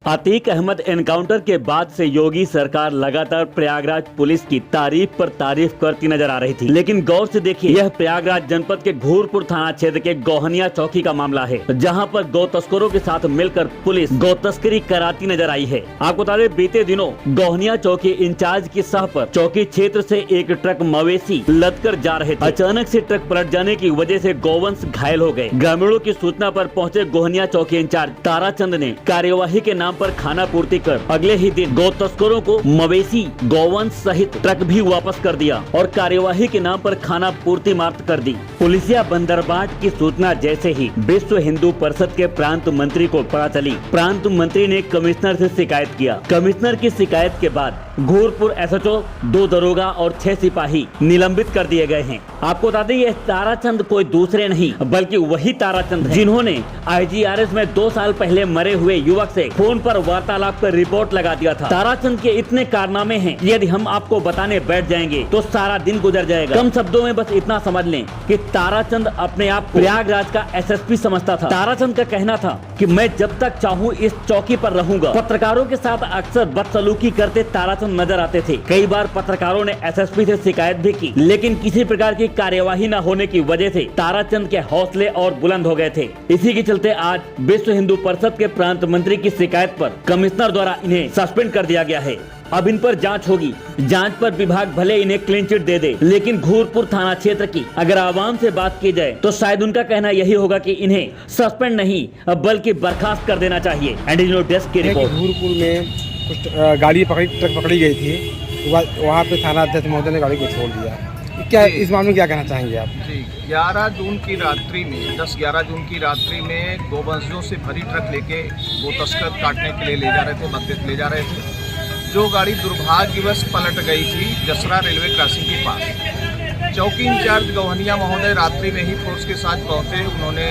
Atiq Ahmad encounter के बाद से योगी सरकार लगातार प्रयागराज पुलिस की तारीफ पर तारीफ करती नजर आ रही थी, लेकिन गौर से देखिए, यह प्रयागराज जनपद के घूरपुर थाना क्षेत्र के गोहनिया चौकी का मामला है, जहां पर गौ तस्करों के साथ मिलकर पुलिस गौ तस्करी कराती नजर आई है। आपको बता दें, बीते दिनों गोहनिया चौकी इंचार्ज की सह पर चौकी क्षेत्र से एक ट्रक मवेशी लदकर जा रहे थे। अचानक से ट्रक पलट जाने की वजह से गौवंश घायल हो गए। ग्रामीणों की सूचना पर पहुंचे गोहनिया चौकी इंचार्ज ताराचंद ने कार्यवाही के नाम पर खाना पूर्ति कर अगले ही दिन गौ तस्करों को मवेशी गौवंश सहित ट्रक भी वापस कर दिया और कार्यवाही के नाम पर खाना पूर्ति समाप्त कर दी। पुलिसिया बंदरबाट की सूचना जैसे ही विश्व हिंदू परिषद के प्रांत मंत्री को पता चली, प्रांत मंत्री ने कमिश्नर से शिकायत किया। कमिश्नर की शिकायत के बाद घूरपुर एसएचओ, 2 दरोगा और 6 सिपाही निलंबित कर दिए गए हैं। आपको बता दें, यह ताराचंद कोई दूसरे नहीं बल्कि वही ताराचंद है जिन्होंने आईजीआरएस में 2 साल पहले मरे हुए युवक से फोन पर वार्तालाप कर रिपोर्ट लगा दिया था। ताराचंद के इतने कारनामे हैं, यदि हम आपको बताने बैठ जाएंगे तो सारा दिन गुजर जाएगा। कम शब्दों में बस इतना समझ लें कि ताराचंद अपने आप प्रयागराज का एसएसपी समझता था। ताराचंद का कहना था कि मैं जब तक चाहूँ इस चौकी पर रहूंगा। पत्रकारों के साथ अक्सर बदसलूकी करते ताराचंद नजर आते थे। कई बार पत्रकारों ने एसएसपी से शिकायत भी की, लेकिन किसी प्रकार की कार्यवाही न होने की वजह से ताराचंद के हौसले और बुलंद हो गए थे। इसी के चलते आज विश्व हिंदू परिषद के प्रांत मंत्री की शिकायत पर कमिश्नर द्वारा इन्हें सस्पेंड कर दिया गया है। अब इन पर जांच होगी। जांच पर विभाग भले इन्हें क्लीन चिट दे दे, लेकिन घूरपुर थाना क्षेत्र की अगर आवाम से बात की जाए तो शायद उनका कहना यही होगा कि इन्हें सस्पेंड नहीं बल्कि बर्खास्त कर देना चाहिए। एंड डेस्क की रिपोर्ट। घूरपुर में कुछ गाड़ी ट्रक पकड़ी गई थी, वहाँ पे थाना अध्यक्ष महोदय ने गाड़ी को छोड़ दिया। क्या इस मामले में क्या कहना चाहेंगे आप? जी, 11 जून की रात्रि में 10-11 जून की रात्रि में गोवंशों से भरी ट्रक लेके गो तस्कर काटने के लिए ले जा रहे थे, मध्य ले जा रहे थे। जो गाड़ी दुर्भाग्यवश पलट गई थी जसरा रेलवे क्रॉसिंग के पास। चौकी इंचार्ज गोहनिया महोदय रात्रि में ही फोर्स के साथ पहुंचे। उन्होंने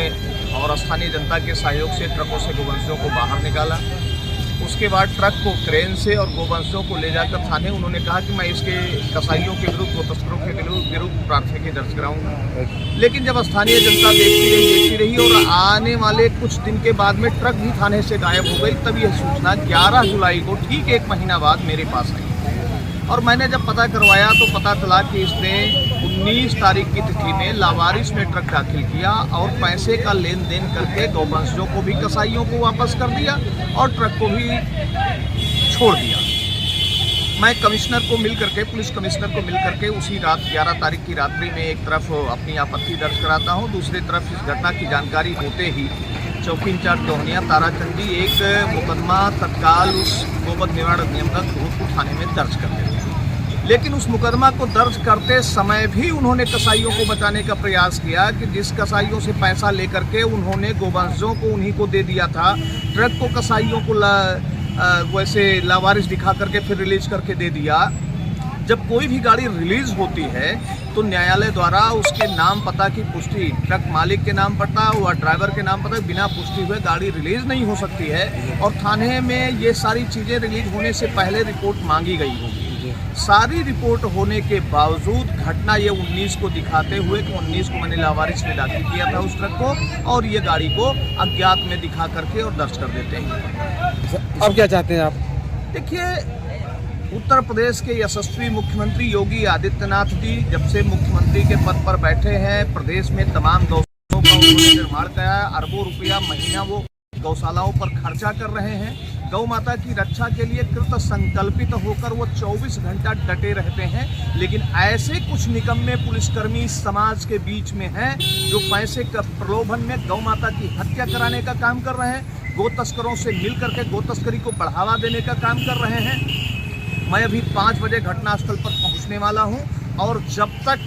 और स्थानीय जनता के सहयोग से ट्रकों से गोवंशों को बाहर निकाला। उसके बाद ट्रक को क्रेन से और गोवंशों को ले जाकर थाने उन्होंने कहा कि मैं इसके कसाईयों के विरुद्ध, गो तस्करों के विरुद्ध प्राथमिकी दर्ज कराऊंगा। लेकिन जब स्थानीय जनता देखती रही और आने वाले कुछ दिन के बाद में ट्रक भी थाने से गायब हो गई, तब यह सूचना 11 जुलाई को ठीक 1 महीना बाद मेरे पास आई और मैंने जब पता करवाया तो पता चला कि इसने 19 तारीख की तिथि में लावारिस में ट्रक दाखिल किया और पैसे का लेन देन करके गौवंशों को भी कसाईयों को वापस कर दिया और ट्रक को भी छोड़ दिया। मैं कमिश्नर को मिल करके, पुलिस कमिश्नर को मिल करके उसी रात 11 तारीख की रात्रि में एक तरफ अपनी आपत्ति दर्ज कराता हूँ, दूसरी तरफ इस घटना की जानकारी होते ही चौकी इंचार्ज गोहनिया ताराचंद जी एक मुकदमा तत्काल उस गोवध निवारण नियमक घूरपुर थाने में दर्ज कर देते हैं। लेकिन उस मुकदमा को दर्ज करते समय भी उन्होंने कसाईयों को बचाने का प्रयास किया कि जिस कसाईयों से पैसा लेकर के उन्होंने गोवंशों को उन्हीं को दे दिया था, ट्रक को कसाईयों को वैसे लावारिस दिखा करके फिर रिलीज करके दे दिया। जब कोई भी गाड़ी रिलीज होती है तो न्यायालय द्वारा उसके नाम पता की पुष्टि ट्रक मालिक के नाम पता व ड्राइवर के नाम पता, बिना पुष्टि हुए गाड़ी रिलीज नहीं हो सकती है और थाने में ये सारी चीज़ें रिलीज होने से पहले रिपोर्ट मांगी गई होगी। सारी रिपोर्ट होने के बावजूद घटना ये 19 को दिखाते हुए कि 19 को मैंने लावारिस में दाखिल किया था उस ट्रक को और ये गाड़ी को अज्ञात में दिखा करके और दर्ज कर देते हैं। अब क्या चाहते हैं आप? देखिए, उत्तर प्रदेश के यशस्वी मुख्यमंत्री योगी आदित्यनाथ जी जब से मुख्यमंत्री के पद पर बैठे हैं, प्रदेश में तमाम गौशालाओं का उन्होंने निर्माण कराया। अरबों रुपया महीना वो गौशालाओं पर खर्चा कर रहे हैं। गौ माता की रक्षा के लिए कृत संकल्पित होकर वो 24 घंटा डटे रहते हैं। लेकिन ऐसे कुछ निकम्मे पुलिसकर्मी समाज के बीच में हैं जो पैसे का प्रलोभन में गौ माता की हत्या कराने का काम कर रहे हैं, गो तस्करों से मिल करके गो तस्करी को बढ़ावा देने का काम कर रहे हैं। मैं अभी 5 बजे घटनास्थल पर पहुंचने वाला हूं और जब तक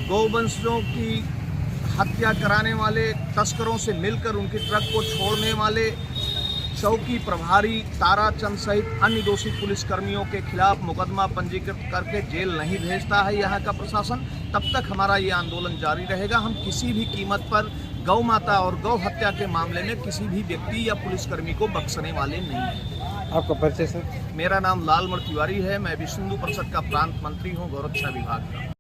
गौवंशों की हत्या कराने वाले तस्करों से मिलकर उनकी ट्रक को छोड़ने वाले चौकी प्रभारी ताराचंद सहित अन्य दोषी पुलिसकर्मियों के खिलाफ मुकदमा पंजीकृत करके जेल नहीं भेजता है यहाँ का प्रशासन, तब तक हमारा ये आंदोलन जारी रहेगा। हम किसी भी कीमत पर गौ माता और गौ हत्या के मामले में किसी भी व्यक्ति या पुलिसकर्मी को बख्शने वाले नहीं हैं। आपका परिचय सर? मेरा नाम लालमण तिवारी है। मैं विश्व हिंदू परिषद का प्रांत मंत्री हूँ, गौरक्षा विभाग का।